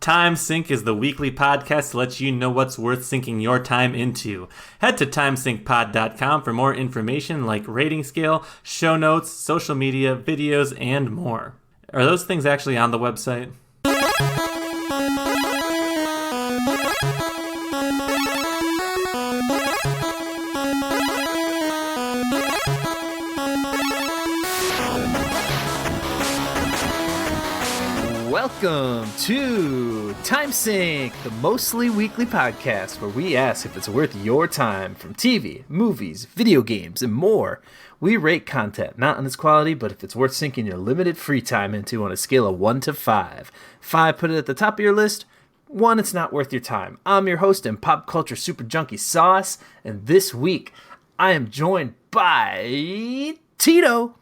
Time Sync is the weekly podcast to let you know what's worth sinking your time into. Head to timesyncpod.com for more information like rating scale, show notes, social media, videos, and more. Are those things actually on the website? Welcome to Time Sync, the mostly weekly podcast where we ask if it's worth your time from TV, movies, video games, and more. We rate content, not on its quality, but if it's worth sinking your limited free time into on a scale of 1 to 5. 5, put it at the top of your list. 1, it's not worth your time. I'm your host and pop culture super junkie Sauce, and this week I am joined by Tito.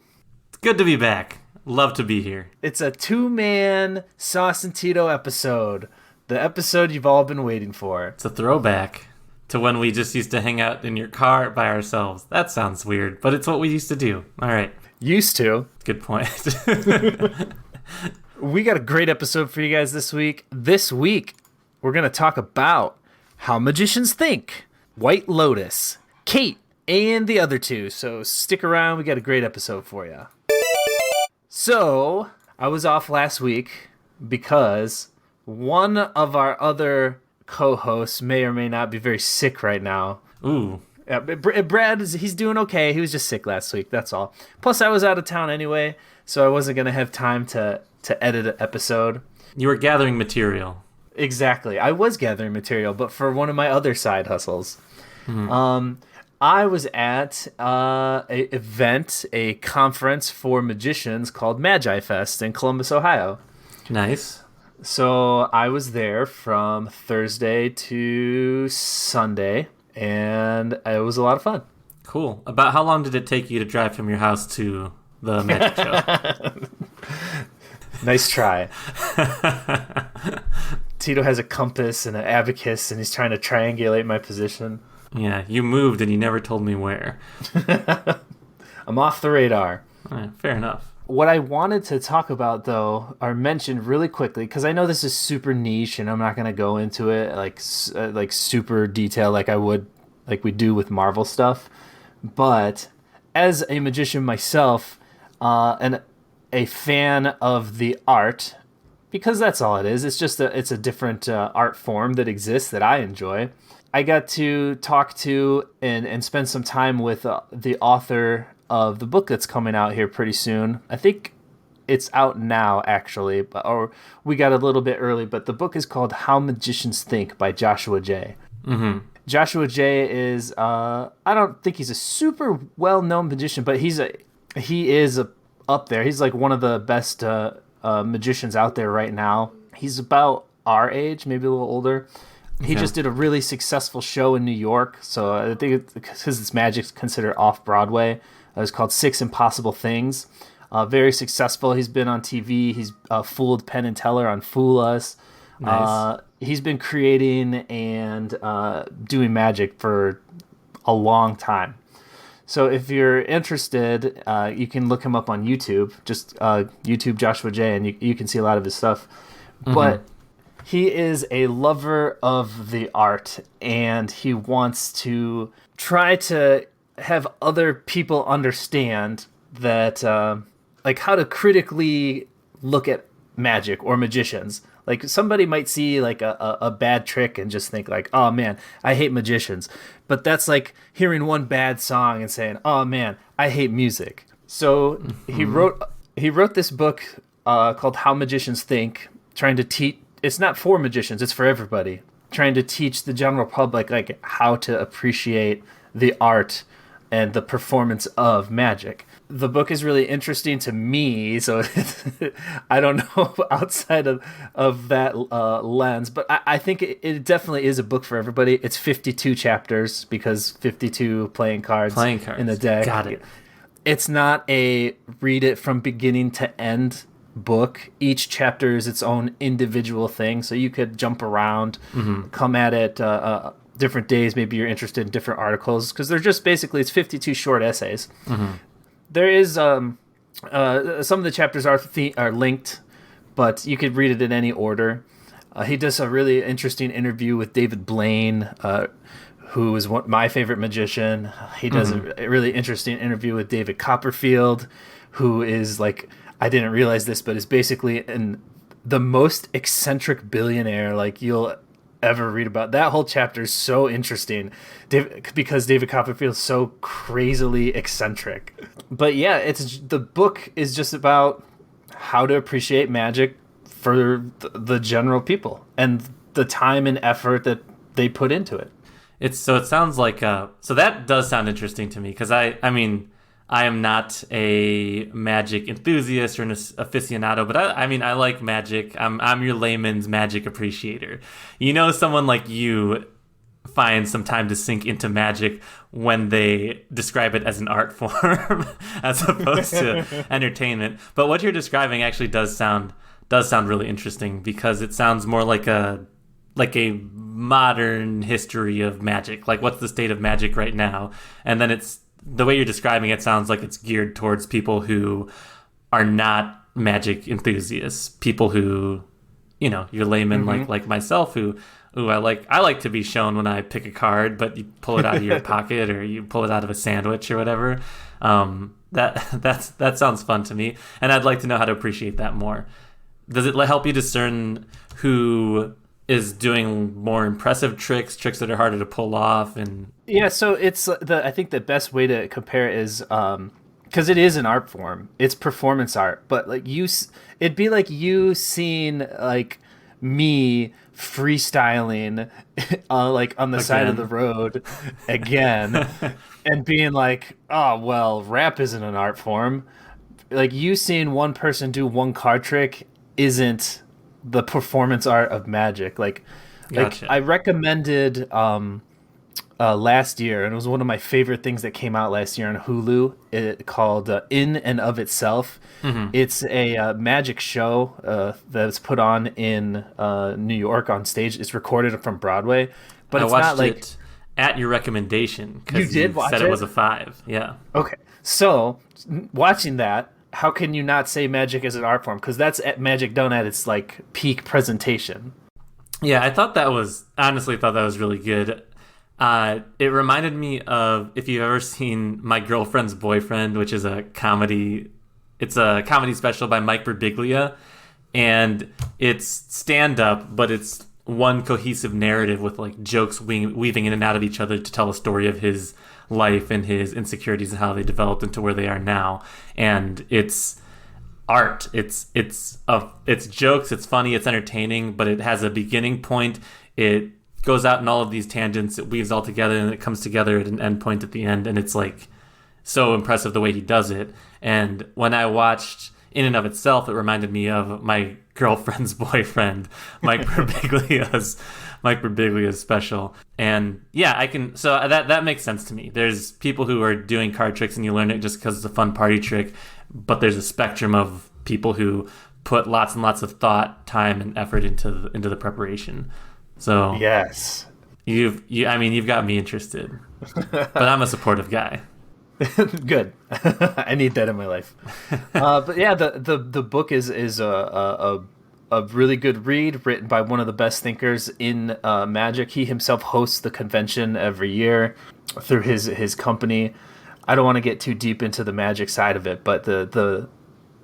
It's good to be back. Love to be here. It's a 2-man Sauce and Tito episode. The episode you've all been waiting for. It's a throwback to when we just used to hang out in your car by ourselves. That sounds weird, but it's what we used to do. All right. Used to. Good point. We got a great episode for you guys this week. This week, we're going to talk about How Magicians Think, White Lotus, Kate, and the other two. So stick around. We got a great episode for you. So, I was off last week because one of our other co-hosts may or may not be very sick right now. Ooh. Brad, he's doing okay. He was just sick last week, that's all. Plus, I was out of town anyway, so I wasn't going to have time to edit an episode. You were gathering material. Exactly. I was gathering material, but for one of my other side hustles. Mm-hmm. I was at a conference for magicians called Magifest in Columbus, Ohio. Nice. So I was there from Thursday to Sunday, and it was a lot of fun. Cool. About how long did it take you to drive from your house to the magic show? Nice try. Tito has a compass and an abacus, and he's trying to triangulate my position. Yeah, you moved and you never told me where. I'm off the radar. All right, fair enough. What I wanted to talk about, though, or mention really quickly, because I know this is super niche and I'm not going to go into it like super detailed like we do with Marvel stuff. But as a magician myself and a fan of the art, because that's all it is. It's just it's a different art form that exists that I enjoy. I got to talk to and spend some time with the author of the book that's coming out here pretty soon. I think it's out now, actually, or we got a little bit early, but the book is called How Magicians Think by Joshua J. Mm-hmm. Joshua J is, I don't think he's a super well-known magician, but he is up there. He's like one of the best magicians out there right now. He's about our age, maybe a little older. He just did a really successful show in New York, so I think because it's magic's considered off-Broadway. It was called Six Impossible Things. Very successful. He's been on TV. He's fooled Penn and Teller on Fool Us. Nice. He's been creating and doing magic for a long time. So if you're interested, you can look him up on YouTube. Just YouTube Joshua J, and you can see a lot of his stuff. Mm-hmm. But he is a lover of the art, and he wants to try to have other people understand that, like, how to critically look at magic or magicians. Like, somebody might see, like, a bad trick and just think, like, oh, man, I hate magicians. But that's like hearing one bad song and saying, oh, man, I hate music. So mm-hmm. he wrote this book called How Magicians Think, trying to teach. It's not for magicians, it's for everybody. Trying to teach the general public like how to appreciate the art and the performance of magic. The book is really interesting to me, so I don't know outside of that lens, but I think it definitely is a book for everybody. It's 52 chapters because 52 playing cards in the deck. Got it. It's not a read it from beginning to end book. Each chapter is its own individual thing, so you could jump around, mm-hmm. come at it different days. Maybe you're interested in different articles because they're just basically it's 52 short essays. Mm-hmm. There is some of the chapters are linked, but you could read it in any order. He does a really interesting interview with David Blaine, who is my favorite magician. He does a really interesting interview with David Copperfield, who is like, I didn't realize this, but is basically the most eccentric billionaire like you'll ever read about. That whole chapter is so interesting because David Copperfield is so crazily eccentric. But yeah, the book is just about how to appreciate magic for the general people and the time and effort that they put into it. It sounds like so that does sound interesting to me, because I mean I am not a magic enthusiast or an aficionado, but I like magic. I'm your layman's magic appreciator. Someone like you finds some time to sink into magic when they describe it as an art form as opposed to entertainment. But what you're describing actually does sound really interesting, because it sounds more like a modern history of magic. Like, what's the state of magic right now? And then it's the way you're describing it sounds like it's geared towards people who are not magic enthusiasts, people who, your layman like myself, who I like to be shown when I pick a card, but you pull it out of your pocket or you pull it out of a sandwich or whatever. That sounds fun to me, and I'd like to know how to appreciate that more. Does it help you discern who is doing more impressive tricks that are harder to pull off? And yeah, so it's I think the best way to compare it is because it is an art form, it's performance art, but like it'd be like you seeing like me freestyling like on the side of the road again and being like, oh well, rap isn't an art form. Like, you seeing one person do one card trick isn't the performance art of magic. Like Gotcha. I recommended last year, and it was one of my favorite things that came out last year on Hulu, called In and of Itself. It's a magic show that's put on in New York on stage. It's recorded from Broadway, but I it's watched not like it at your recommendation, you because did watch said it? it was a 5. Yeah. Okay, so watching that, how can you not say magic is an art form? Because that's magic done at its like peak presentation. Yeah, I thought that was really good. It reminded me of, if you've ever seen My Girlfriend's Boyfriend, which is a comedy. It's a comedy special by Mike Birbiglia, and it's stand-up, but it's one cohesive narrative with like jokes weaving in and out of each other to tell a story of his life and his insecurities and how they developed into where they are now. And it's art. It's jokes. It's funny. It's entertaining, but it has a beginning point. It goes out in all of these tangents. It weaves all together, and it comes together at an end point at the end. And it's like so impressive the way he does it. And when I watched In and of Itself, it reminded me of My Girlfriend's Boyfriend, Mike Birbiglia's special. And yeah, so that makes sense to me. There's people who are doing card tricks and you learn it just because it's a fun party trick, but there's a spectrum of people who put lots and lots of thought, time, and effort into the preparation. So yes, you've got me interested, but I'm a supportive guy. Good. I need that in my life. But yeah, the book is a really good read, written by one of the best thinkers in magic. He himself hosts the convention every year through his company. I don't want to get too deep into the magic side of it, but the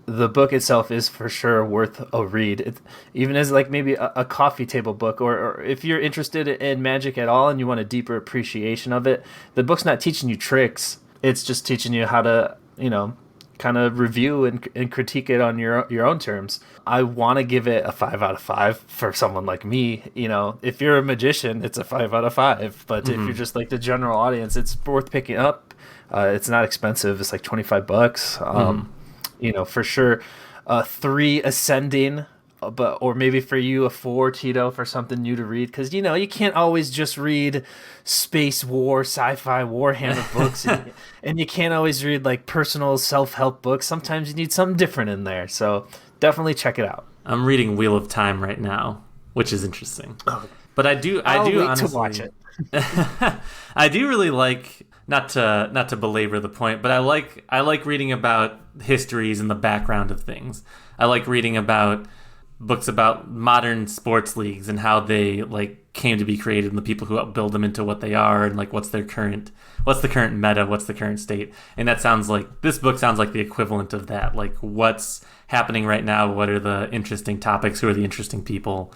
book itself is for sure worth a read. Even as like maybe a coffee table book, or if you're interested in magic at all and you want a deeper appreciation of it, the book's not teaching you tricks. It's just teaching you how to, kind of review and critique it on your own terms. I want to give it a 5 out of 5 for someone like me. If you're a magician, it's a 5 out of 5. But if you're just like the general audience, it's worth picking up. It's not expensive. It's like $25. For sure. 3 ascending. Or maybe for you a 4, Tito, for something new to read, because you can't always just read space war, sci-fi, Warhammer books, and you can't always read like personal self-help books. Sometimes you need something different in there. So definitely check it out. I'm reading Wheel of Time right now, which is interesting. But I do wait honestly to watch it. I do really like, not to belabor the point, but I like reading about histories and the background of things. I like reading about books about modern sports leagues and how they like came to be created and the people who help build them into what they are and like what's the current meta, what's the current state. And this book sounds like the equivalent of that. Like what's happening right now, what are the interesting topics, who are the interesting people.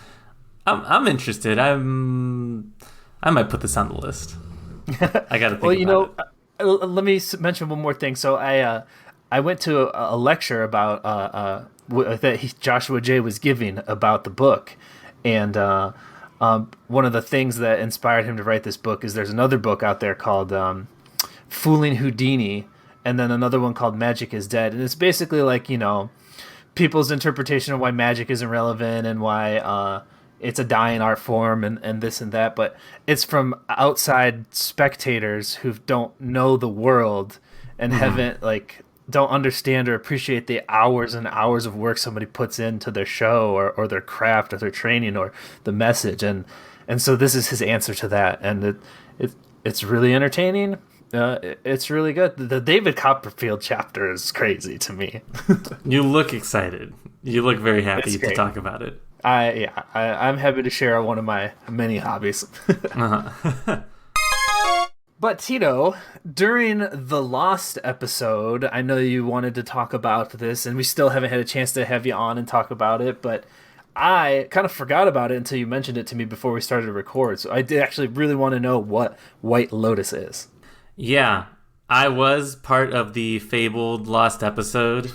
I'm interested. I might put this on the list. I got to think about it. Let me mention one more thing. So I went to a lecture about that Joshua J was giving about the book, and one of the things that inspired him to write this book is there's another book out there called Fooling Houdini, and then another one called Magic is Dead, and it's basically like people's interpretation of why magic isn't relevant and why it's a dying art form and this and that, but it's from outside spectators who don't know the world and haven't don't understand or appreciate the hours and hours of work somebody puts into their show or their craft or their training or the message, and so this is his answer to that, and it's really entertaining. It's really good. The David Copperfield chapter is crazy to me. You look excited. You look very happy to talk about it. I'm happy to share one of my many hobbies. But Tito, during the Lost episode, I know you wanted to talk about this, and we still haven't had a chance to have you on and talk about it, but I kind of forgot about it until you mentioned it to me before we started to record. So I did actually really want to know what White Lotus is. Yeah, I was part of the fabled Lost episode.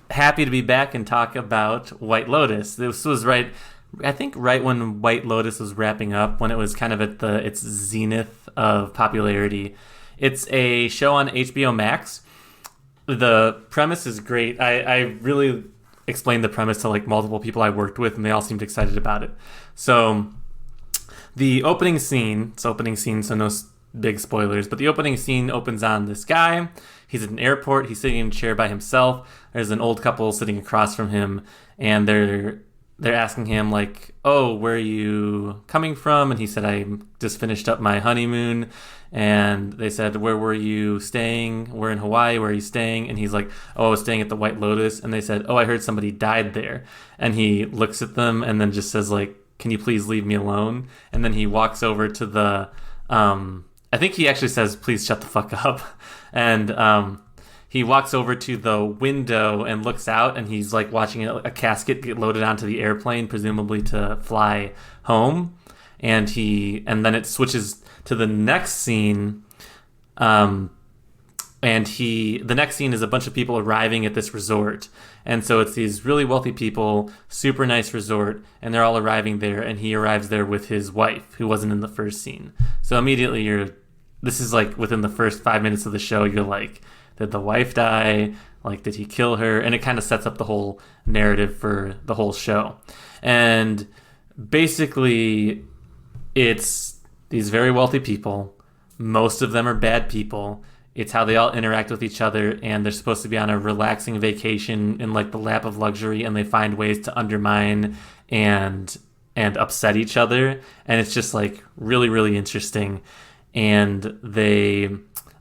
Happy to be back and talk about White Lotus. This was right when White Lotus was wrapping up, when it was kind of at its zenith of popularity. It's a show on HBO Max. The premise is great. I really explained the premise to like multiple people I worked with, and they all seemed excited about it. So the opening scene, so no big spoilers, but the opening scene opens on this guy. He's at an airport. He's sitting in a chair by himself. There's an old couple sitting across from him, and they're asking him like, "Oh, where are you coming from?" And he said, "I just finished up my honeymoon." And they said, "Where were you staying?" "We're in Hawaii. Where are you staying?" And he's like, "Oh, I was staying at the White Lotus." And they said, "Oh, I heard somebody died there." And he looks at them and then just says like, "Can you please leave me alone?" And then he walks over to the I think he actually says, "Please shut the fuck up." And he walks over to the window and looks out, and he's like watching a casket get loaded onto the airplane, presumably to fly home. And then it switches to the next scene. The next scene is a bunch of people arriving at this resort. And so it's these really wealthy people, super nice resort, and they're all arriving there, and he arrives there with his wife, who wasn't in the first scene. So immediately this is like within the first 5 minutes of the show, you're like, did the wife die? Like, did he kill her? And it kind of sets up the whole narrative for the whole show. And basically, it's these very wealthy people. Most of them are bad people. It's how they all interact with each other, and they're supposed to be on a relaxing vacation in like the lap of luxury, and they find ways to undermine and upset each other. And it's just like really, really interesting. And they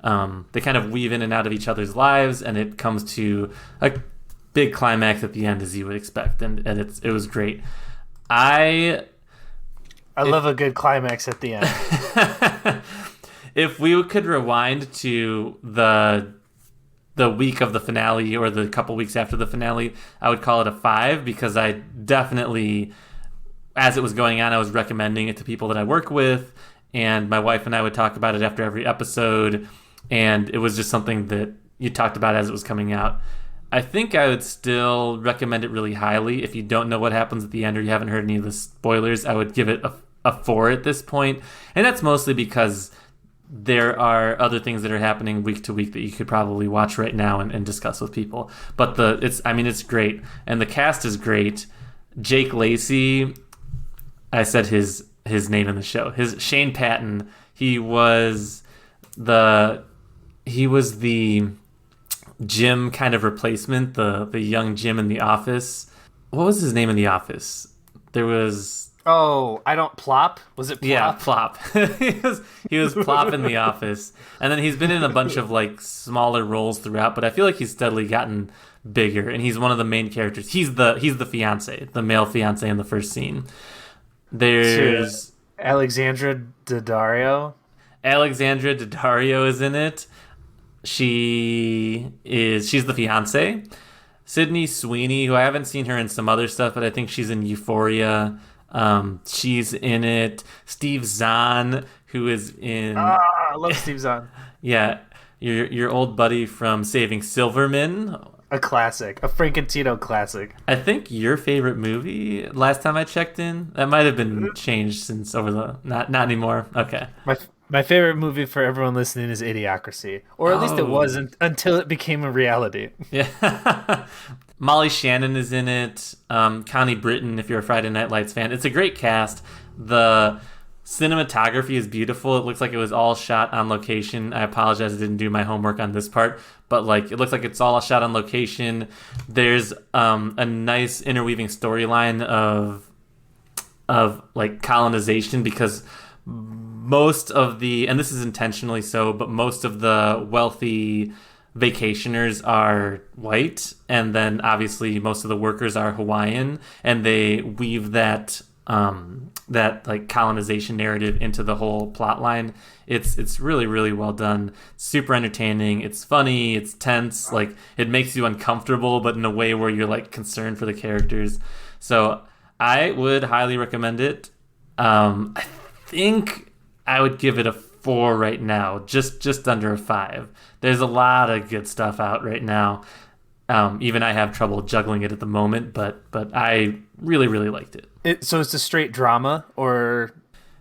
kind of weave in and out of each other's lives, and it comes to a big climax at the end, as you would expect, and it was great. I love a good climax at the end. If we could rewind to the week of the finale or the couple weeks after the finale, I would call it a 5, because I definitely, as it was going on, I was recommending it to people that I work with, and my wife and I would talk about it after every episode, and it was just something that you talked about as it was coming out. I think I would still recommend it really highly. If you don't know what happens at the end or you haven't heard any of the spoilers, I would give it a 4 at this point. And that's mostly because there are other things that are happening week to week that you could probably watch right now and discuss with people. But it's great. And the cast is great. Jake Lacey, I said his name in the show. Shane Patton, he was the Jim kind of replacement, the young Jim in The Office. What was his name in The Office? There was Oh, I don't plop. Was it plop? Yeah, Plop. he was Plop in The Office, and then he's been in a bunch of like smaller roles throughout. But I feel like he's steadily gotten bigger, and he's one of the main characters. He's the fiance, the male fiance in the first scene. There's Alexandra Daddario. Alexandra Daddario is in it. She's the fiance. Sydney Sweeney, who I haven't seen her in some other stuff, but I think she's in Euphoria. She's in it. Steve Zahn, who is in I love Steve Zahn. yeah, your old buddy from Saving Silverman. A classic, a Frank and Tito classic. I think your favorite movie last time I checked in. That might have been changed since over the not anymore. Okay. My favorite movie for everyone listening is Idiocracy, or at least it wasn't until it became a reality. Yeah. Molly Shannon is in it. Connie Britton, if you're a Friday Night Lights fan. It's a great cast. The cinematography is beautiful. It looks like it was all shot on location. I apologize, I didn't do my homework on this part, but like it looks like it's all shot on location. There's a nice interweaving storyline of like colonization, because most of the, and this is intentionally so, but most of the wealthy vacationers are white, and then obviously most of the workers are Hawaiian, and they weave that like colonization narrative into the whole plot line. It's really, really well done. Super entertaining. It's funny, it's tense, like it makes you uncomfortable, but in a way where you're like concerned for the characters. So I would highly recommend it. I think I would give it a 4 right now, just under a 5. There's a lot of good stuff out right now. Even I have trouble juggling it at the moment, but I really, really liked it. So it's a straight drama, or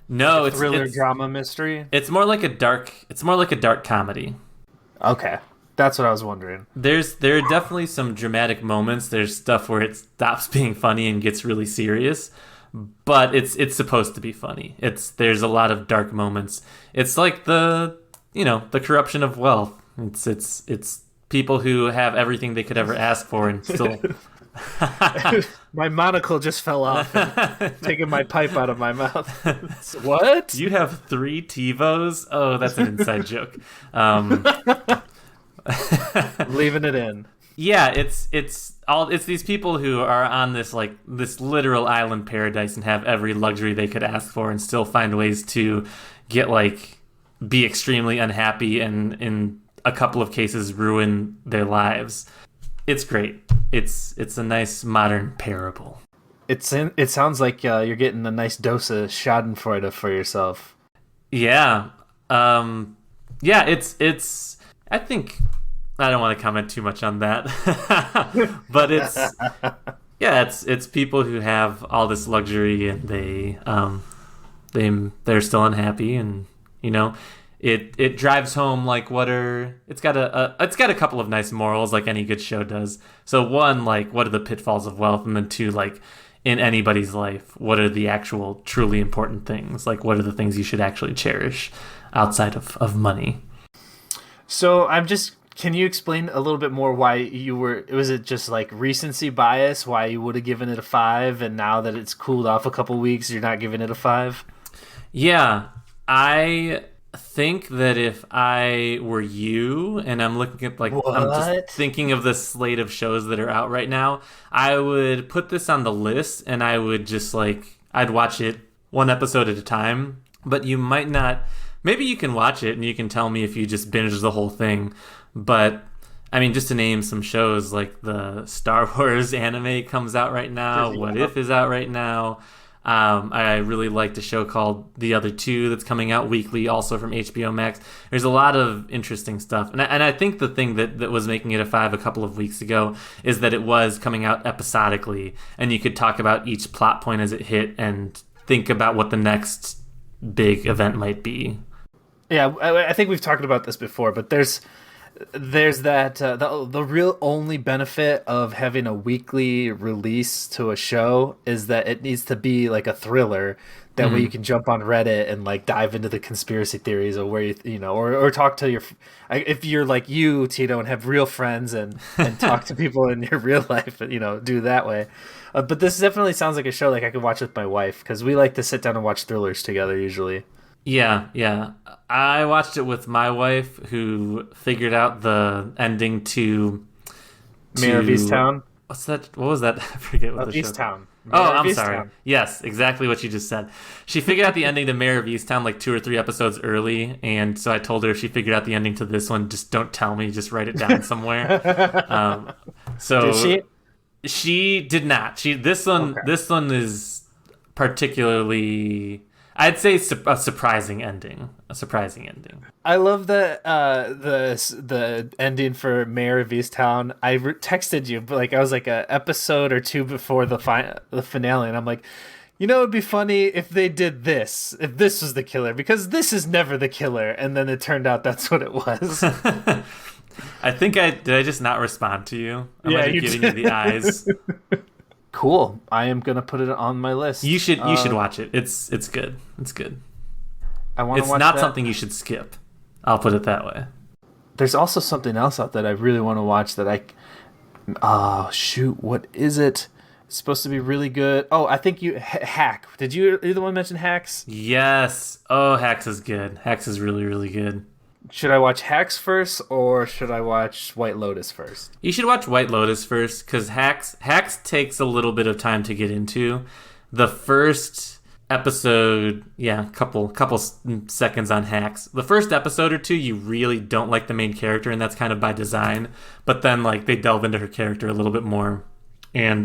no, it's thriller, drama, mystery? It's more like a dark comedy. Okay, that's what I was wondering. There are definitely some dramatic moments. There's stuff where it stops being funny and gets really serious, but it's supposed to be funny. There's a lot of dark moments. It's like the corruption of wealth. It's people who have everything they could ever ask for and still. My monocle just fell off, and taking my pipe out of my mouth. What? You have 3 TiVos? Oh, that's an inside joke. Leaving it in. Yeah, it's these people who are on this literal island paradise and have every luxury they could ask for and still find ways to be extremely unhappy and in a couple of cases ruin their lives. It's great. It's a nice modern parable. It sounds like you're getting a nice dose of Schadenfreude for yourself. Yeah. Yeah, it's I think I don't want to comment too much on that. But it's people who have all this luxury and they're still unhappy, and it drives home it's got a couple of nice morals like any good show does. So one, like, what are the pitfalls of wealth, and then two, like, in anybody's life, what are the actual truly important things? Like, what are the things you should actually cherish outside of money? So can you explain a little bit more why was it just like recency bias, why you would have given it a 5, and now that it's cooled off a couple weeks, you're not giving it a 5? Yeah, I think that if I were you and I'm looking at I'm just thinking of the slate of shows that are out right now, I would put this on the list and I would just I'd watch it one episode at a time. But you might not. Maybe you can watch it and you can tell me if you just binge the whole thing. But I mean, just to name some shows, like the Star Wars anime comes out right now. What If is out right now. I really liked a show called The Other Two that's coming out weekly, also from HBO Max. There's a lot of interesting stuff. And I think the thing that was making it a 5 a couple of weeks ago is that it was coming out episodically, and you could talk about each plot point as it hit and think about what the next big event might be. Yeah, I think we've talked about this before, but there's there's that the real only benefit of having a weekly release to a show is that it needs to be like a thriller. That way you can jump on Reddit and like dive into the conspiracy theories or where you know or talk to your if you're like you, Tito, and have real friends and talk to people in your real life, you know, do that way. But this definitely sounds like a show like I could watch with my wife because we like to sit down and watch thrillers together usually. Yeah. I watched it with my wife, who figured out the ending to Mayor of Easttown. What's that? What was that? I forget what the show. Easttown. I'm sorry. Yes, exactly what you just said. She figured out the ending to Mayor of Easttown like 2 or 3 episodes early, and so I told her if she figured out the ending to this one, just don't tell me, just write it down somewhere. So Did she? She did not. This one is particularly, I'd say, a surprising ending. I love the ending for Mayor of Easttown. I texted you, but like I was like a episode or 2 before the finale, and I'm like, you know, it'd be funny if they did this, if this was the killer, because this is never the killer, and then it turned out that's what it was. I think I just not respond to you. I might have given you the eyes. Cool. I am gonna put it on my list. You should watch it. It's good. It's good. I want to watch. It's not something you should skip. I'll put it that way. There's also something else out that I really want to watch that I. Oh shoot! What is it? It's supposed to be really good. Oh, I think you Hack. Did you either one mention Hacks? Yes. Oh, Hacks is good. Hacks is really, really good. Should I watch Hacks first or should I watch White Lotus first? You should watch White Lotus first because Hacks takes a little bit of time to get into. The first episode, couple seconds on Hacks. The first episode or 2, you really don't like the main character, and that's kind of by design. But then like they delve into her character a little bit more, and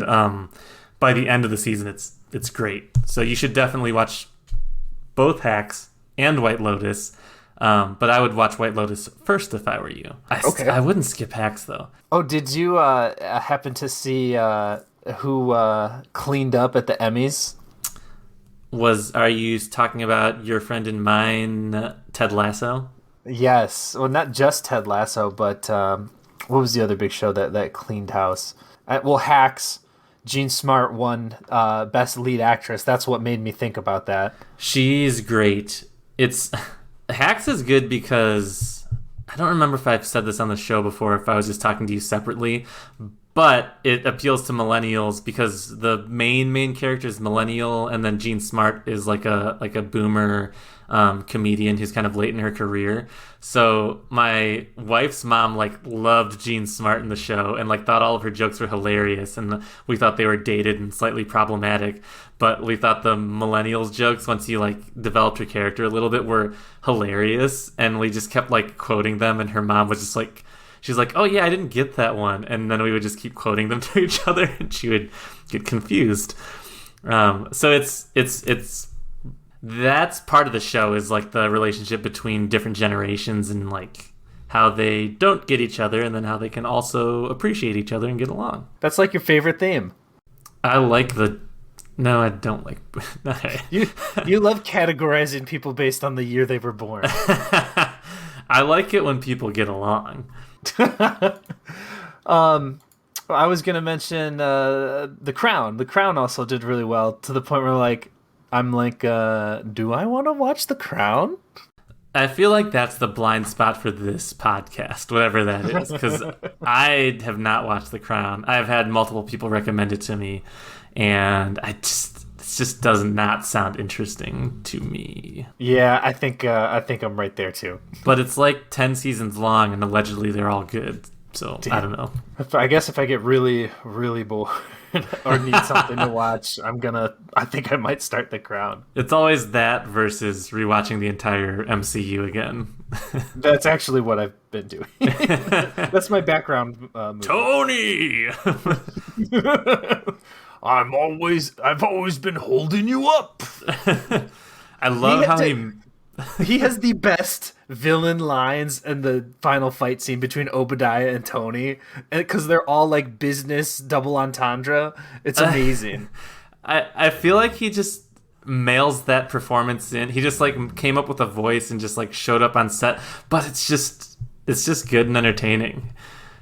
by the end of the season, it's great. So you should definitely watch both Hacks and White Lotus. But I would watch White Lotus first if I were you. I wouldn't skip Hacks, though. Oh, did you happen to see who cleaned up at the Emmys? Are you talking about your friend and mine, Ted Lasso? Yes. Well, not just Ted Lasso, but what was the other big show that cleaned house? Hacks. Jean Smart won Best Lead Actress. That's what made me think about that. She's great. Hacks is good because I don't remember if I've said this on the show before, if I was just talking to you separately, but it appeals to millennials because the main character is millennial, and then Jean Smart is like a boomer comedian who's kind of late in her career. So my wife's mom like loved Jean Smart in the show and like thought all of her jokes were hilarious, and we thought they were dated and slightly problematic. But we thought the millennials jokes, once you like developed her character a little bit, were hilarious, and we just kept like quoting them. And her mom was just like, she's like, "Oh yeah, I didn't get that one," and then we would just keep quoting them to each other, and she would get confused. So it's that's part of the show, is like the relationship between different generations and like how they don't get each other, and then how they can also appreciate each other and get along. That's like your favorite theme. No, I don't like. You love categorizing people based on the year they were born. I like it when people get along. I was gonna mention The Crown. The Crown also did really well, to the point where I'm like, do I want to watch The Crown? I feel like that's the blind spot for this podcast, whatever that is, because I have not watched The Crown. I've had multiple people recommend it to me, and it just does not sound interesting to me. Yeah, I think I'm right there too. But it's like 10 seasons long, and allegedly they're all good. So damn. I don't know. I guess if I get really, really bored or need something to watch, I think I might start The Crown. It's always that versus rewatching the entire MCU again. That's actually what I've been doing. That's my background movie. Tony! I've always been holding you up. I love how he has the best villain lines in the final fight scene between Obadiah and Tony, because they're all like business double entendre. It's amazing. I feel like he just mails that performance in. He just like came up with a voice and just like showed up on set, but it's it's just good and entertaining.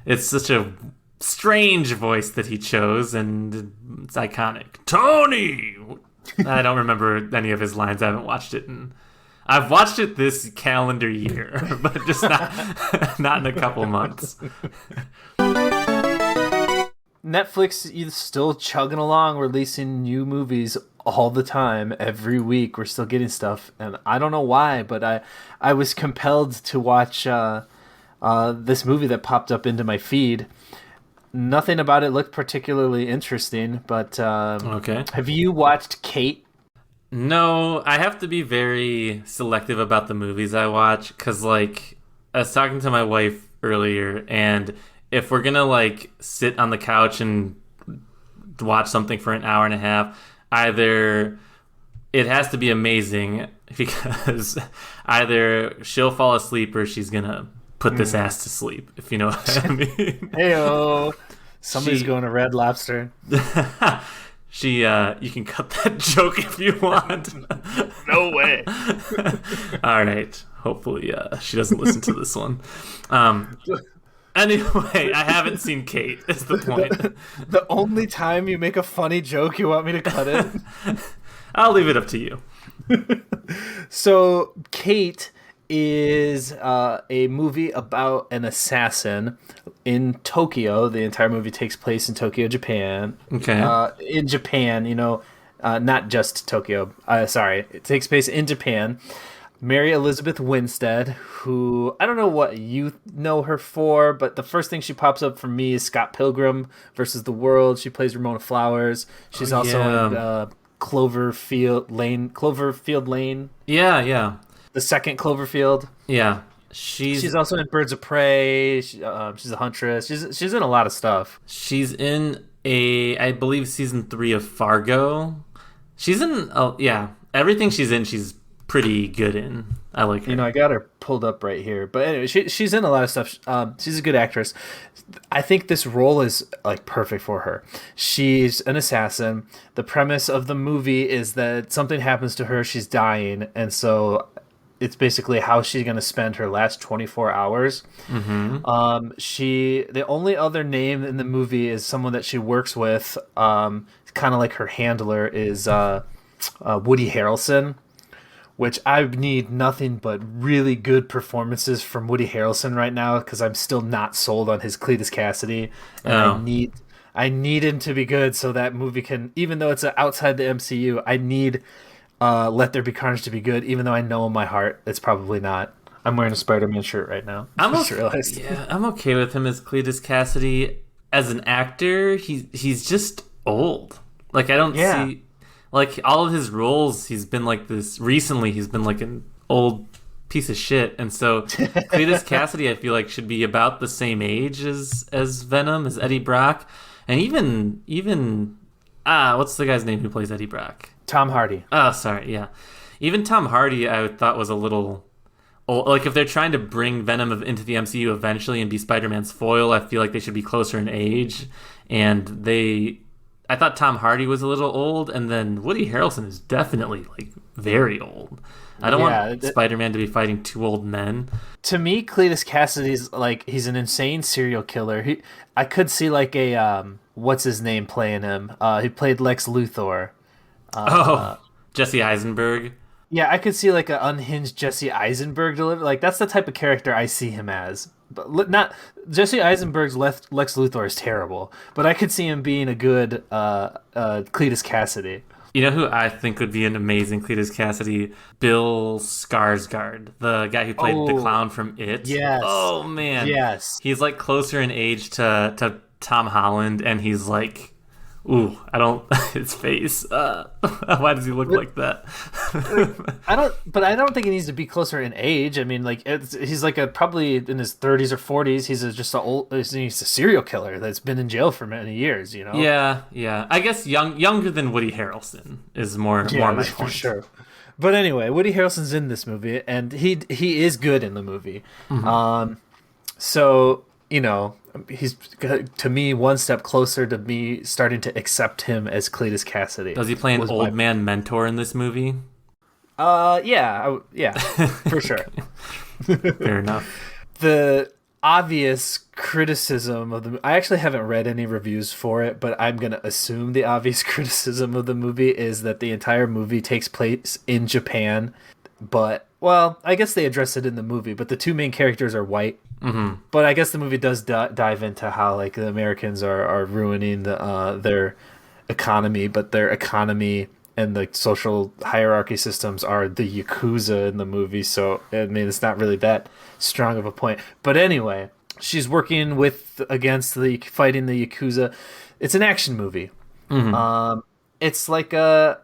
It's such a strange voice that he chose, and it's iconic. Tony! I don't remember any of his lines. I haven't watched it I've watched it this calendar year, but just not in a couple months. Netflix is still chugging along, releasing new movies all the time. Every week we're still getting stuff, and I don't know why, but I was compelled to watch this movie that popped up into my feed. Nothing about it looked particularly interesting, but okay. Have you watched Kate? No, I have to be very selective about the movies I watch, because, like, I was talking to my wife earlier, and if we're gonna, like, sit on the couch and watch something for an hour and a half, either it has to be amazing, because either she'll fall asleep or she's gonna put this ass to sleep, if you know what I mean. Heyo, somebody's going to Red Lobster. You can cut that joke if you want. No way. All right. Hopefully, she doesn't listen to this one. Anyway, I haven't seen Kate, is the point. The only time you make a funny joke, you want me to cut it? I'll leave it up to you. So, Kate is a movie about an assassin in Tokyo. The entire movie takes place in Tokyo, Japan. Okay. In Japan, not just Tokyo. Sorry, it takes place in Japan. Mary Elizabeth Winstead, who I don't know what you know her for, but the first thing she pops up for me is Scott Pilgrim versus the World. She plays Ramona Flowers. She's also in Cloverfield Lane. Yeah. The second Cloverfield. Yeah. She's also in Birds of Prey. She's a huntress. She's in a lot of stuff. She's in I believe, season 3 of Fargo. She's in, everything she's in, she's pretty good in. I like her. I got her pulled up right here. But anyway, she's in a lot of stuff. She's a good actress. I think this role is like perfect for her. She's an assassin. The premise of the movie is that something happens to her. She's dying, and so it's basically how she's going to spend her last 24 hours. Mm-hmm. The only other name in the movie is someone that she works with. Kind of like her handler is Woody Harrelson, which I need nothing but really good performances from Woody Harrelson right now, because I'm still not sold on his Cletus Cassidy, and I need him to be good so that movie can, even though it's outside the MCU, I need Let There Be Carnage to be good, even though I know in my heart it's probably not. I'm wearing a Spider-Man shirt right now. I'm okay with him as Cletus Cassidy. As an actor, he's just old. Like, I don't see... Like, all of his roles, he's been like this... Recently, he's been like an old piece of shit. And so, Cletus Cassidy, I feel like, should be about the same age as Venom, as Eddie Brock. And even what's the guy's name who plays Eddie Brock? Tom Hardy. Oh, sorry, yeah. Even Tom Hardy, I thought was a little... old. Like, if they're trying to bring Venom into the MCU eventually and be Spider-Man's foil, I feel like they should be closer in age. And I thought Tom Hardy was a little old, and then Woody Harrelson is definitely, like, very old. I don't want Spider-Man to be fighting two old men. To me, Cletus Cassidy's, like, he's an insane serial killer. I could see, like, a, what's his name playing him? He played Lex Luthor. Jesse Eisenberg. Yeah, I could see, like, an unhinged Jesse Eisenberg deliver. Like, that's the type of character I see him as. But not Jesse Eisenberg's Lex Luthor is terrible, but I could see him being a good Cletus Cassidy. You know who I think would be an amazing Cletus Cassidy? Bill Skarsgård, the guy who played the clown from It. Yes. Oh man. Yes. He's like closer in age to Tom Holland, and he's like, ooh, I don't. His face. Why does he look like that? I don't think he needs to be closer in age. I mean, like, he's like probably in his 30s or 40s. He's he's a serial killer that's been in jail for many years. Yeah. I guess younger than Woody Harrelson is more my point. For sure. But anyway, Woody Harrelson's in this movie, and he is good in the movie. Mm-hmm. So he's, to me, one step closer to me starting to accept him as Cletus Cassidy. Does he play an old man mentor in this movie? Yeah, for sure. Fair enough. obvious criticism of the. I actually haven't read any reviews for it, but I'm gonna assume the obvious criticism of the movie is that the entire movie takes place in Japan. But well, I guess they address it in the movie. But the two main characters are white. Mm-hmm. But I guess the movie does dive into how like the Americans are ruining their economy, but their economy and the social hierarchy systems are the Yakuza in the movie. So, I mean, it's not really that strong of a point. But anyway, she's working fighting the Yakuza. It's an action movie. Mm-hmm. It's like I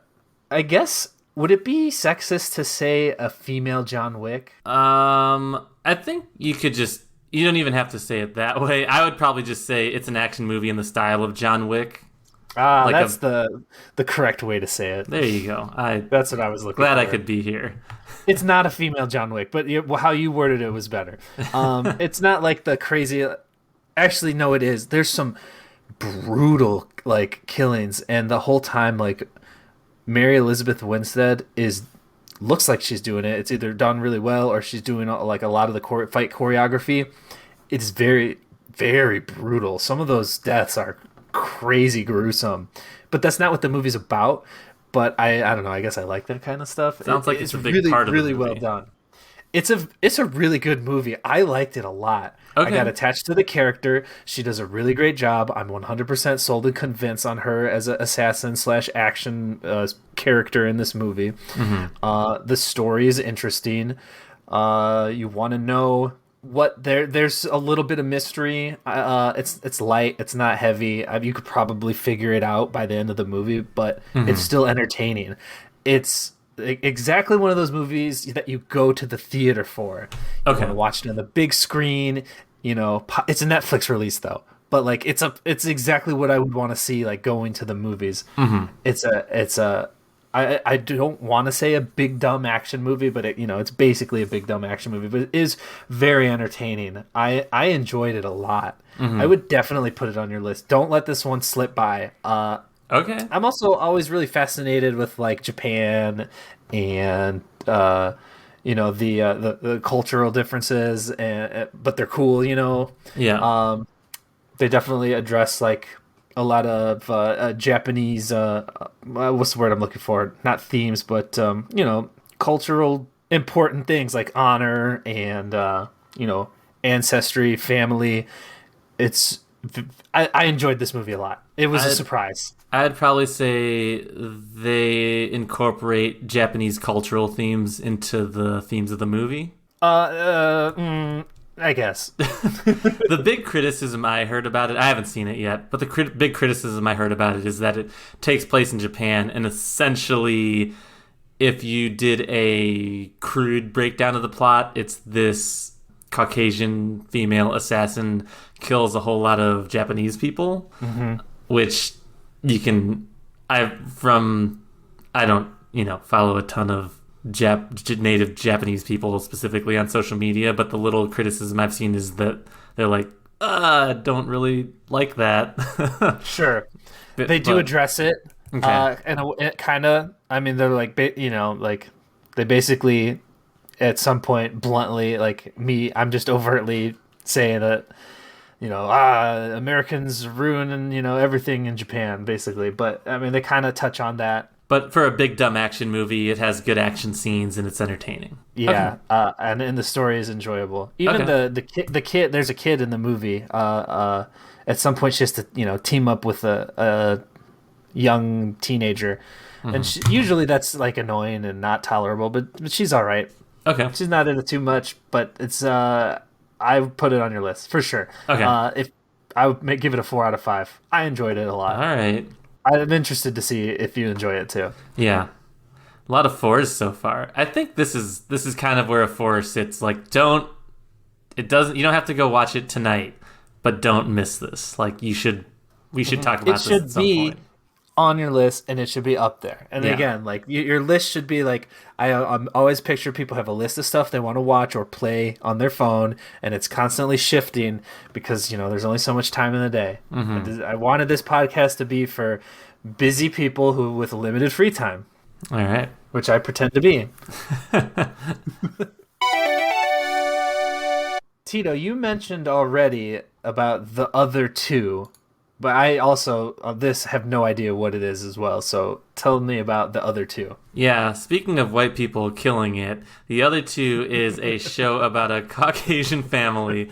guess, would it be sexist to say a female John Wick? I think you don't even have to say it that way. I would probably just say it's an action movie in the style of John Wick. That's the correct way to say it. There you go. That's what I was looking for. Glad I could be here. It's not a female John Wick, but how you worded it was better. It's not like the crazy. Actually, no, it is. There's some brutal like killings, and the whole time like Mary Elizabeth Winstead looks like she's doing it. It's either done really well or she's doing like a lot of the fight choreography. It's very, very brutal. Some of those deaths are crazy gruesome, but that's not what the movie's about. But I don't know. I guess I like that kind of stuff. Sounds like it's a big really, part of really the movie. well done. It's a really good movie. I liked it a lot. Okay. I got attached to the character. She does a really great job. I'm 100% sold and convinced on her as an assassin / action character in this movie. Mm-hmm. The story is interesting. You want to know what there's a little bit of mystery. It's light. It's not heavy. You could probably figure it out by the end of the movie, but it's still entertaining. It's exactly one of those movies that you go to the theater for. You want to watch it on the big screen. You know, it's a Netflix release though, but like it's exactly what I would want to see like going to the movies. I don't want to say a big dumb action movie, but it's basically a big dumb action movie, but it is very entertaining. I enjoyed it a lot. I would definitely put it on your list. Don't let this one slip by. Okay. I'm also always really fascinated with like Japan and the cultural differences, but they're cool. Yeah. They definitely address like a lot of Japanese. What's the word I'm looking for? Not themes, but cultural important things like honor and ancestry, family. I enjoyed this movie a lot. It was a surprise. I'd probably say they incorporate Japanese cultural themes into the themes of the movie. I guess. The big criticism I heard about it, I haven't seen it yet, but the big criticism I heard about it is that it takes place in Japan, and essentially, if you did a crude breakdown of the plot, it's this Caucasian female assassin kills a whole lot of Japanese people, which you can. I don't follow a ton of native Japanese people specifically on social media, but the little criticism I've seen is that they're like, I don't really like that. Sure. They do address it. Okay. And it kind of, I mean, they're like, like they basically at some point bluntly, like I'm just overtly saying that, Americans ruin, everything in Japan basically. But I mean, they kind of touch on that. But for a big dumb action movie, it has good action scenes and it's entertaining. Yeah, okay. And the story is enjoyable. Even the kid, there's a kid in the movie. At some point, she has to team up with a young teenager, and usually that's like annoying and not tolerable. But she's all right. Okay, she's not into too much, but it's I would put it on your list for sure. Okay, if I would give it a 4 out of 5. I enjoyed it a lot. All right. I'm interested to see if you enjoy it too. Yeah, a lot of 4s so far. I think this is kind of where a 4 sits. Like, you don't have to go watch it tonight, but don't miss this. Like, we should talk about this at some point. It should be on your list, and it should be up there. And again, like your list should be like I'm always picture people have a list of stuff they want to watch or play on their phone, and it's constantly shifting because there's only so much time in the day. I wanted this podcast to be for busy people who with limited free time. All right, which I pretend to be. Tito, you mentioned already about the other two, but I also this have no idea what it is as well. So tell me about the other two. Yeah, speaking of white people killing it, the other two is a show about a Caucasian family.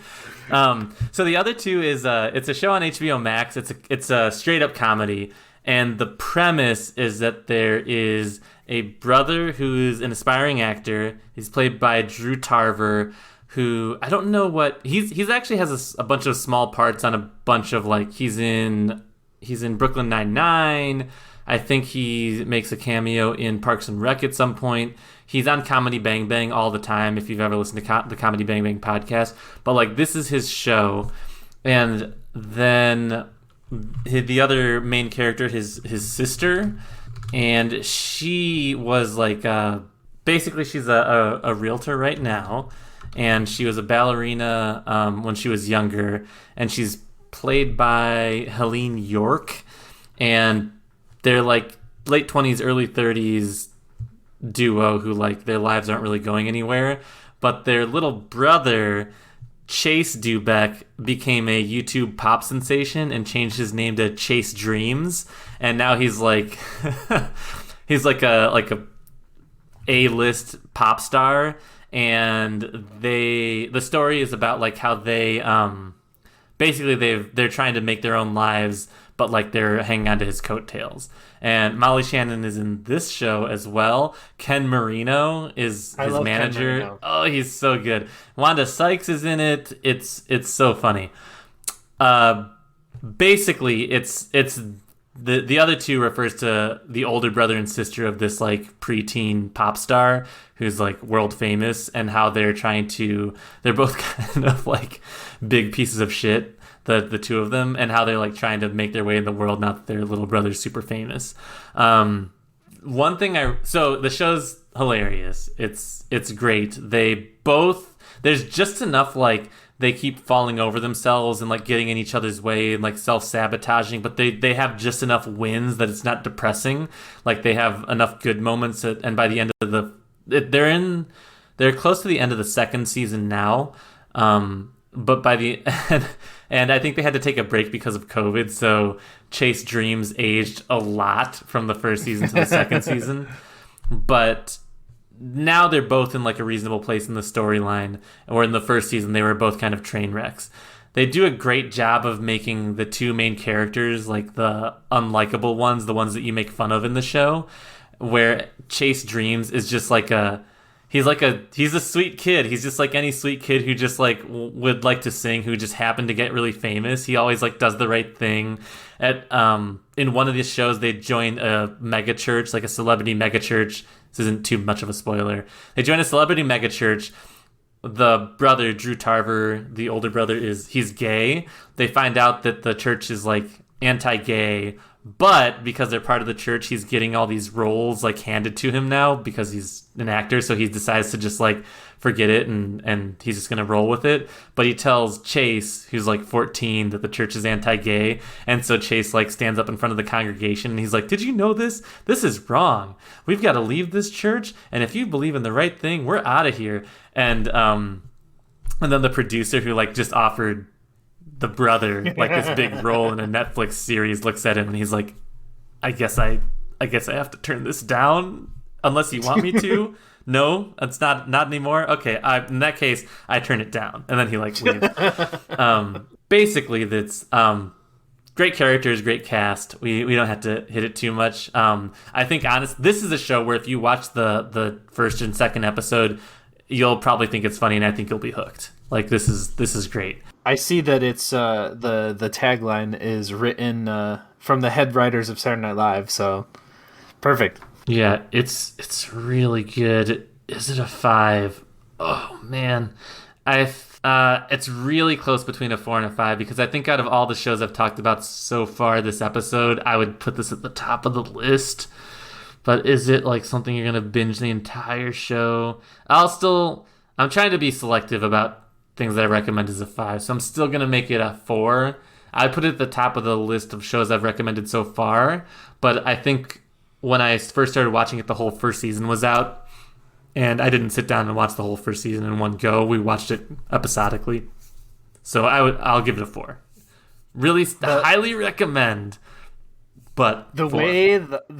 So the other two is it's a show on HBO Max. It's a straight up comedy, and the premise is that there is a brother who's an aspiring actor. He's played by Drew Tarver, who I don't know what he's actually has a bunch of small parts on a bunch of like he's in Brooklyn Nine-Nine. I think he makes a cameo in Parks and Rec at some point. He's on Comedy Bang Bang all the time if you've ever listened to the Comedy Bang Bang podcast. But like this is his show, and then the other main character, his sister, and she was like basically she's a realtor right now. And she was a ballerina when she was younger, and she's played by Helene York, and they're like late 20s, early 30s duo who like their lives aren't really going anywhere, but their little brother Chase Dubeck became a YouTube pop sensation and changed his name to Chase Dreams, and now he's like he's like a A-list pop star. And the story is about like how they basically they're trying to make their own lives, but like they're hanging on to his coattails. And Molly Shannon is in this show as well. Ken Marino is his manager. Oh, he's so good. Wanda Sykes is in it. It's so funny. Basically, it's the other two refers to the older brother and sister of this like preteen pop star who's like world famous, and how they're both kind of like big pieces of shit, the two of them, and how they're like trying to make their way in the world now that their little brother's super famous. So the show's hilarious. It's great. There's just enough like they keep falling over themselves and like getting in each other's way and like self-sabotaging, but they have just enough wins that it's not depressing. Like they have enough good moments and by the end of they're close to the end of the second season now. But by the end, and I think they had to take a break because of COVID, so Chase Dreams aged a lot from the first season to the second season. But now they're both in like a reasonable place in the storyline, or in the first season they were both kind of train wrecks. They do a great job of making the two main characters like the unlikable ones, the ones that you make fun of in the show, where Chase Dreams is just like he's a sweet kid. He's just like any sweet kid who just like would like to sing, who just happened to get really famous. He always like does the right thing. In one of these shows they join a mega church, like a celebrity mega church. This isn't too much of a spoiler. They join a celebrity megachurch. The brother, Drew Tarver, the older brother, he's gay. They find out that the church is like anti-gay, but because they're part of the church, he's getting all these roles like handed to him now because he's an actor. So he decides to just like forget it and he's just gonna roll with it. But he tells Chase, who's like 14, that the church is anti-gay, and so Chase like stands up in front of the congregation and he's like, "Did you know this? This is wrong. We've got to leave this church, and if you believe in the right thing, we're out of here." And then the producer who like just offered the brother like this big role in a Netflix series looks at him and he's like, I guess I have to turn this down unless you want me to. No, it's not anymore. Okay, in that case, I turn it down, and then he like leaves. Basically, that's great characters, great cast. We don't have to hit it too much. I think this is a show where if you watch the first and second episode, you'll probably think it's funny, and I think you'll be hooked. Like this is great. I see that it's the tagline is written from the head writers of Saturday Night Live, so perfect. Yeah, it's really good. Is it a 5? Oh man, it's really close between a 4 and a 5 because I think out of all the shows I've talked about so far this episode, I would put this at the top of the list. But is it like something you're gonna binge the entire show? I'm trying to be selective about things that I recommend as a 5, so I'm still gonna make it a 4. I put it at the top of the list of shows I've recommended so far, but I think when I first started watching it, the whole first season was out, and I didn't sit down and watch the whole first season in one go. We watched it episodically. So I'll give it a 4. Really highly recommend. But the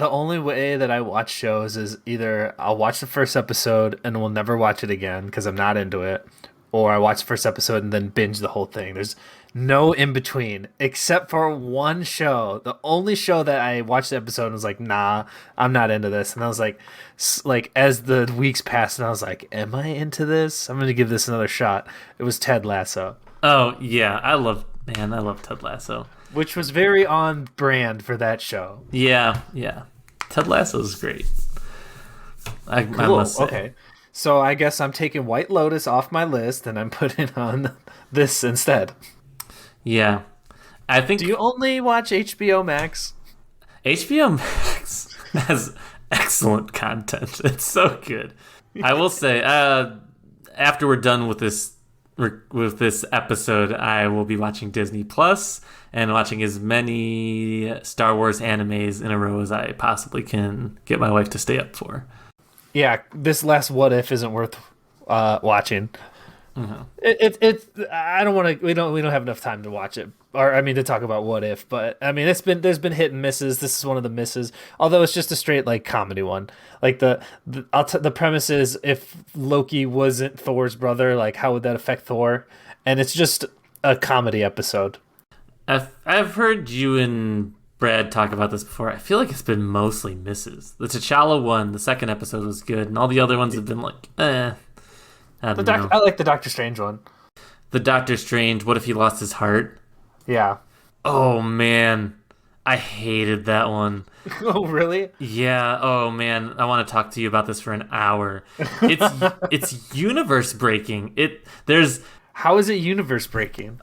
only way that I watch shows is either I'll watch the first episode and will never watch it again because I'm not into it, or I watch the first episode and then binge the whole thing. There's no in between except for one show. The only show that I watched the episode and was like, nah, I'm not into this. And I was like as the weeks passed, and I was like, am I into this? I'm gonna give this another shot. It was Ted Lasso. Oh yeah, I love Ted Lasso, which was very on brand for that show. Yeah. Ted Lasso is great. I must say. Okay. So I guess I'm taking White Lotus off my list and I'm putting on this instead. Yeah. I think. Do you only watch HBO Max? HBO Max has excellent content. It's so good. I will say, after we're done with this episode, I will be watching Disney Plus and watching as many Star Wars animes in a row as I possibly can get my wife to stay up for. Yeah, this last What If isn't worth watching. Mm-hmm. I don't want to. We don't have enough time to watch it, or I mean to talk about What If. But I mean, there's been hit and misses. This is one of the misses. Although it's just a straight like comedy one. Like the premise is if Loki wasn't Thor's brother, like how would that affect Thor? And it's just a comedy episode. I've heard you and Brad talk about this before. I feel like it's been mostly misses. The T'Challa one, the second episode was good, and all the other ones have been like, I like the Doctor Strange one. The Doctor Strange, what if he lost his heart? Yeah. Oh, man. I hated that one. Oh, really? Yeah. Oh, man. I want to talk to you about this for an hour. It's universe breaking. How is it universe breaking?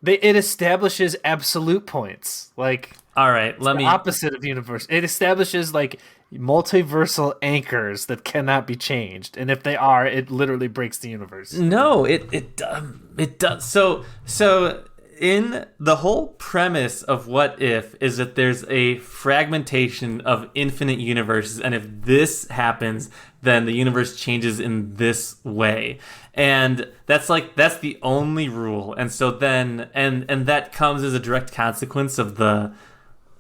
It establishes absolute points. Like, all right, opposite of universe. It establishes like multiversal anchors that cannot be changed, and if they are, it literally breaks the universe. No, it does. So in the whole premise of What If is that there's a fragmentation of infinite universes, and if this happens, then the universe changes in this way. And that's the only rule. And so then and that comes as a direct consequence of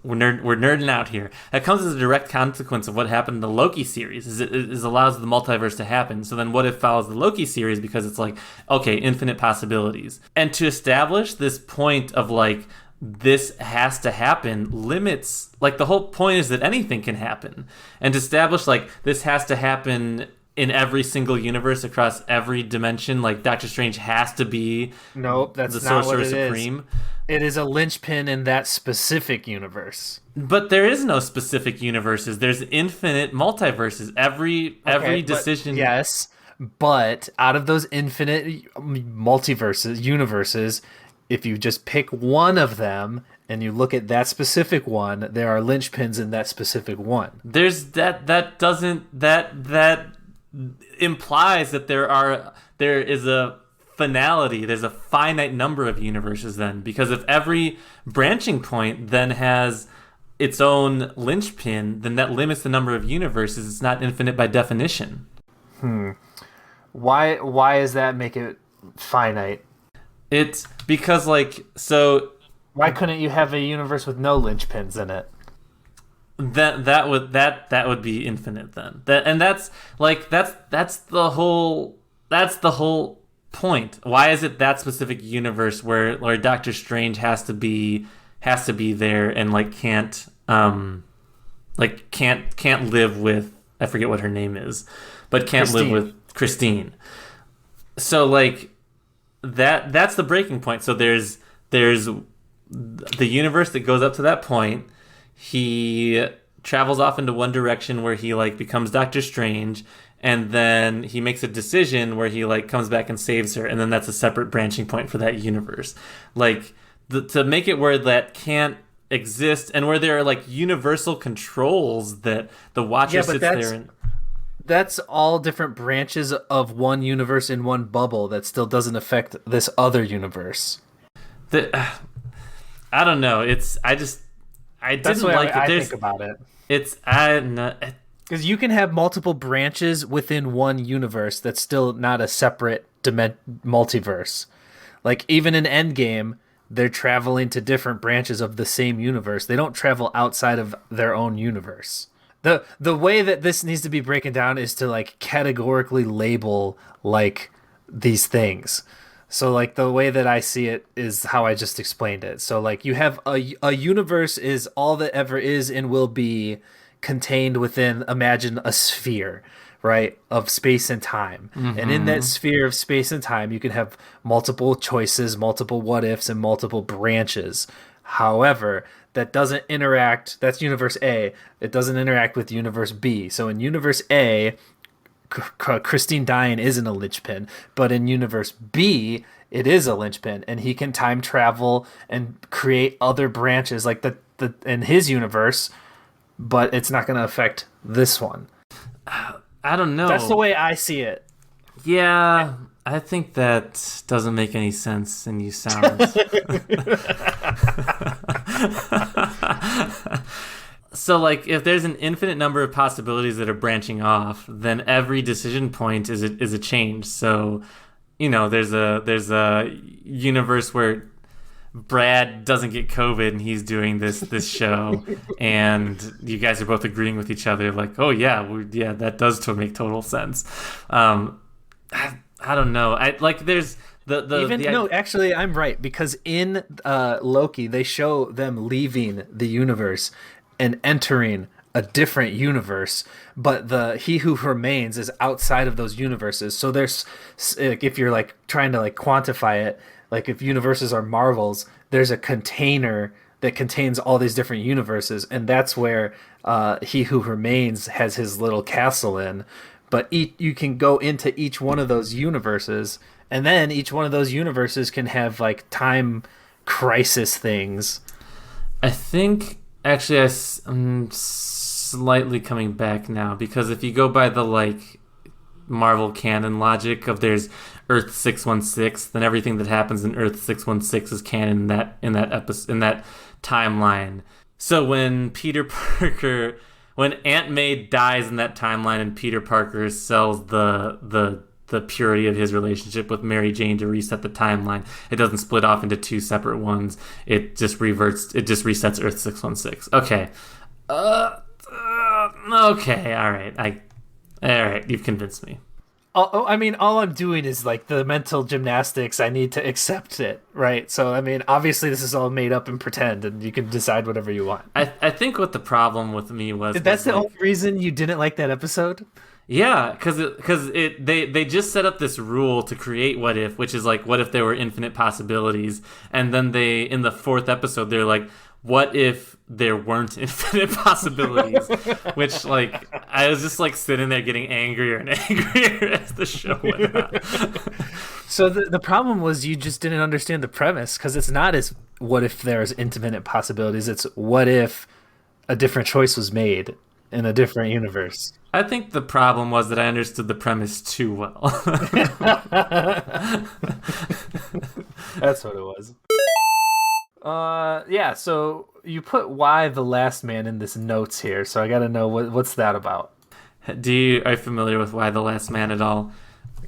we're nerding out here. That comes as a direct consequence of what happened in the Loki series. Is it allows the multiverse to happen. So then What If follows the Loki series because it's like, okay, infinite possibilities. And to establish this point of like this has to happen limits, like the whole point is that anything can happen. And to establish like this has to happen in every single universe across every dimension, like Doctor Strange has to be the Sorcerer Supreme. It is a linchpin in that specific universe. But there is no specific universes. There's infinite multiverses. Every decision. Yes, but out of those infinite universes, if you just pick one of them and you look at that specific one, there are linchpins in that specific one. There's that implies that there is a finality. There's a finite number of universes then, because if every branching point then has its own linchpin, then that limits the number of universes. It's not infinite by definition. Why does that make it finite? It's because why couldn't you have a universe with no linchpins in it? That would be infinite then. That's the whole point. Why is it that specific universe where Doctor Strange has to be there and can't live with, I forget what her name is, but can't Christine. live with Christine. So that's the breaking point. So there's the universe that goes up to that point. He travels off into one direction where he becomes Doctor Strange, and then he makes a decision where he comes back and saves her, and then that's a separate branching point for that universe. To make it where that can't exist, and where there are universal controls that the watcher sits there and. That's all different branches of one universe in one bubble that still doesn't affect this other universe. I don't know. I didn't That's the way like I it. think about it. Because you can have multiple branches within one universe that's still not a separate multiverse. Like, even in Endgame, they're traveling to different branches of the same universe. They don't travel outside of their own universe. The way that this needs to be broken down is to, like, categorically label, like, these things. So, like, the way that I see it is how I just explained it. So, like, you have a universe is all that ever is and will be contained within, imagine, a sphere, right, of space and time. And in that sphere of space and time, you can have multiple choices, multiple what ifs, and multiple branches. However, that doesn't interact. That's universe A. It doesn't interact with universe B. So in universe A, Christine Dyan isn't a linchpin, but in universe B, it is a linchpin, and he can time travel and create other branches like the in his universe, but it's not going to affect this one. I don't know. That's the way I see it. Yeah, I think that doesn't make any sense, and you sound... So, like, if there's an infinite number of possibilities that are branching off, then every decision point is a change. So, you know, there's a universe where Brad doesn't get COVID and he's doing this show, and you guys are both agreeing with each other, like, oh yeah, that does make total sense. I don't know. Actually, I'm right, because in Loki they show them leaving the universe and entering a different universe, but the He Who Remains is outside of those universes. So there's, if you're like trying to like quantify it, like if universes are Marvels, there's a container that contains all these different universes, and that's where He Who Remains has his little castle in. But you can go into each one of those universes, and then each one of those universes can have like time crisis things. I think actually I'm slightly coming back now, because if you go by the like Marvel canon logic of there's Earth 616, then everything that happens in Earth 616 is canon in that episode, in that timeline. So when when Aunt May dies in that timeline and Peter Parker sells the purity of his relationship with Mary Jane to reset the timeline, it doesn't split off into two separate ones. It just resets Earth 616. Okay. Okay, all right, you've convinced me. I mean, all I'm doing is like the mental gymnastics. I need to accept it, right? So, I mean, obviously this is all made up and pretend, and you can decide whatever you want. I think what the problem with me was... That's the only reason you didn't like that episode? Yeah, because they just set up this rule to create what if, which is like, what if there were infinite possibilities? And then in the fourth episode, they're like, what if there weren't infinite possibilities? Which, like, I was just like sitting there getting angrier and angrier as the show went on. So the problem was you just didn't understand the premise, because it's not as what if there's infinite possibilities. It's what if a different choice was made in a different universe. I think the problem was that I understood the premise too well. That's what it was. Yeah, so you put Why the Last Man in this notes here, so I gotta know what's that about. Are you familiar with Why the Last Man at all?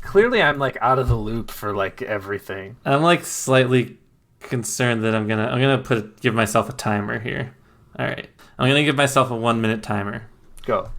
Clearly I'm like out of the loop for like everything. I'm like slightly concerned that I'm gonna give myself a timer here. Alright. I'm gonna give myself a 1-minute timer. Go.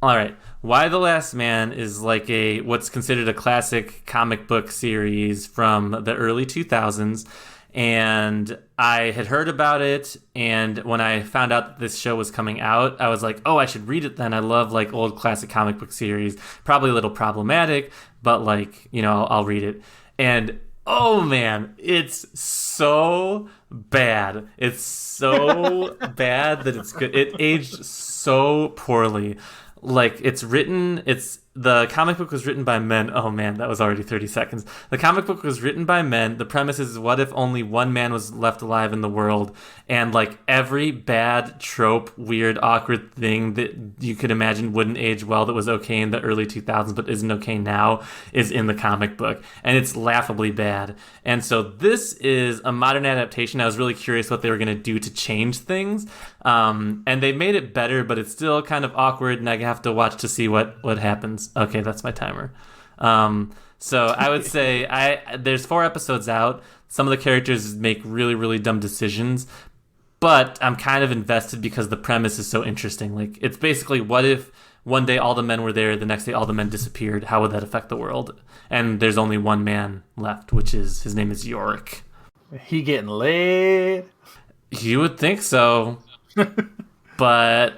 Alright. Why the Last Man is like what's considered a classic comic book series from the early 2000s. And I had heard about it, and when I found out that this show was coming out, I was like, oh, I should read it then. I love like old classic comic book series. Probably a little problematic, but like, you know, I'll read it. And oh man, it's so bad. It's so bad that it's good. It aged so poorly. Like, the comic book was written by men. Oh man, that was already 30 seconds. The comic book was written by men. The premise is, what if only one man was left alive in the world? And like every bad trope, weird, awkward thing that you could imagine wouldn't age well that was okay in the early 2000s but isn't okay now is in the comic book. And it's laughably bad. And so this is a modern adaptation. I was really curious what they were going to do to change things. And they made it better, but it's still kind of awkward, and I have to watch to see what happens. Okay, that's my timer. So I would say there's 4 episodes out. Some of the characters make really, really dumb decisions, but I'm kind of invested because the premise is so interesting. Like, it's basically, what if one day all the men were there, the next day all the men disappeared? How would that affect the world? And there's only one man left, his name is Yorick. He getting laid? You would think so, but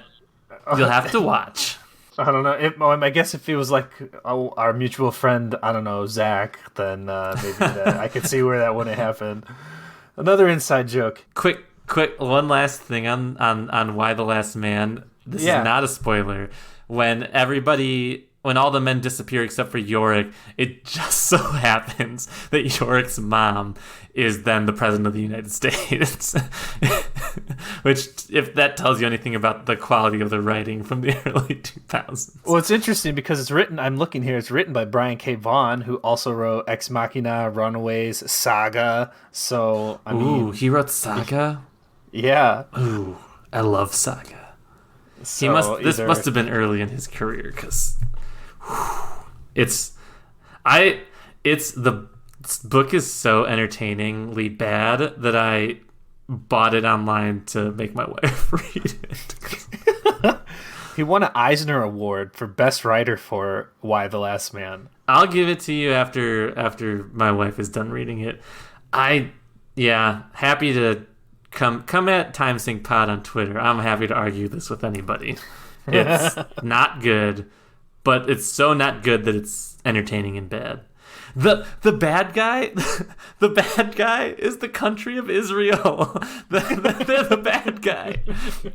you'll have to watch. I don't know. I guess if he was like our mutual friend, I don't know, Zach, then maybe I could see where that wouldn't happen. Another inside joke. Quick, one last thing on Why the Last Man. This is not a spoiler. When all the men disappear except for Yorick, it just so happens that Yorick's mom is then the president of the United States. Which, if that tells you anything about the quality of the writing from the early 2000s. Well, it's interesting because it's written by Brian K. Vaughan, who also wrote Ex Machina, Runaways, Saga. So, I mean... Ooh, he wrote Saga? Yeah. Ooh, I love Saga. So this must have been early in his career, because this book is so entertainingly bad that I bought it online to make my wife read it. He won an Eisner Award for Best Writer for Why the Last Man. I'll give it to you after my wife is done reading it. Happy to come at TimeSync Pod on Twitter. I'm happy to argue this with anybody. It's not good, but it's so not good that it's entertaining and bad. The bad guy, the bad guy is the country of Israel. They're the bad guy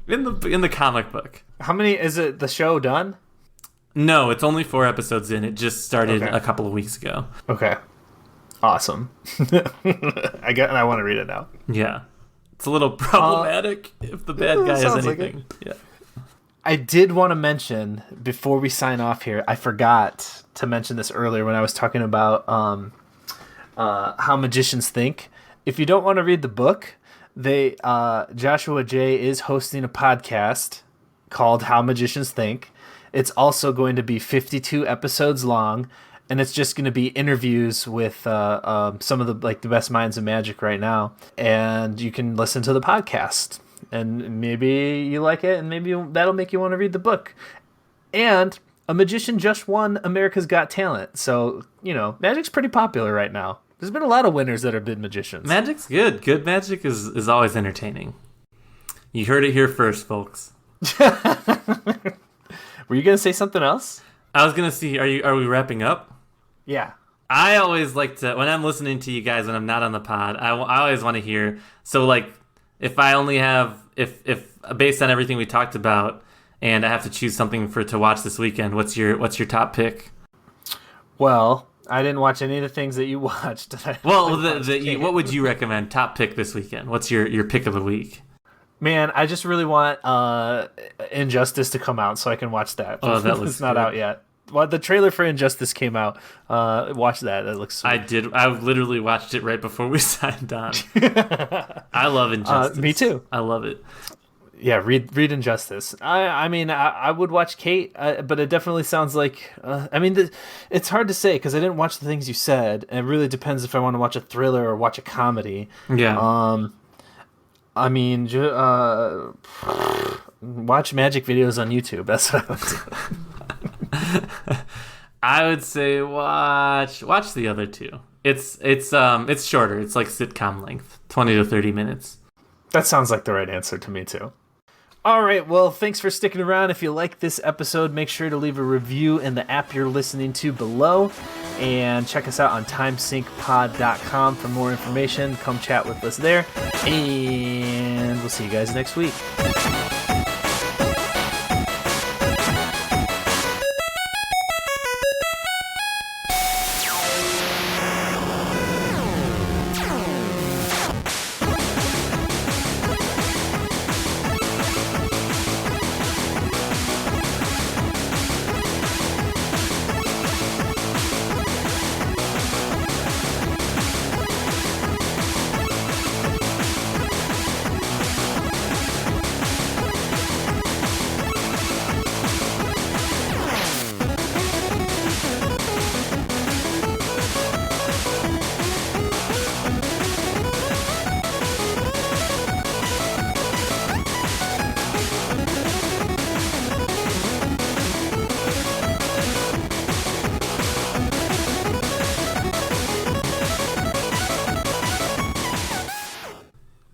in the comic book. How many is it? The show done? No, it's only 4 episodes in. It just started a couple of weeks ago. Okay, awesome. I want to read it now. Yeah, it's a little problematic if the bad guy has anything. Like yeah. I did want to mention before we sign off here. I forgot to mention this earlier when I was talking about how magicians think. If you don't want to read the book, Joshua J is hosting a podcast called How Magicians Think. It's also going to be 52 episodes long, and it's just going to be interviews with some of the best minds of magic right now, and you can listen to the podcast. And maybe you like it, and maybe that'll make you want to read the book. And a magician just won America's Got Talent. So, magic's pretty popular right now. There's been a lot of winners that have been magicians. Magic's good. Good magic is always entertaining. You heard it here first, folks. Were you going to say something else? I was going to see, are we wrapping up? Yeah. I always like to, when I'm listening to you guys, when I'm not on the pod, I always want to hear, so if I only have, if based on everything we talked about, and I have to choose something to watch this weekend, what's your top pick? Well, I didn't watch any of the things that you watched. Well, what would you recommend? Top pick this weekend. What's your pick of the week? Man, I just really want Injustice to come out so I can watch that. Oh, that looks It's not out yet. Well, the trailer for Injustice came out. Watch that. That looks sweet. I did. I literally watched it right before we signed on. I love Injustice. Me too. I love it. Yeah, read Injustice. I mean, I would watch Kate, but it definitely sounds like... it's hard to say because I didn't watch the things you said. And it really depends if I want to watch a thriller or watch a comedy. Yeah. I mean, watch magic videos on YouTube. That's what I would do. I would say watch the other two. It's shorter. It's like sitcom length, 20 to 30 minutes. That sounds like the right answer to me too. All right, well, thanks for sticking around. If you like this episode, make sure to leave a review in the app you're listening to below. And check us out on timesyncpod.com for more information. Come chat with us there. And we'll see you guys next week.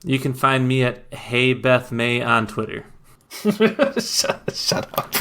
You can find me at Hey Beth May on Twitter. Shut up.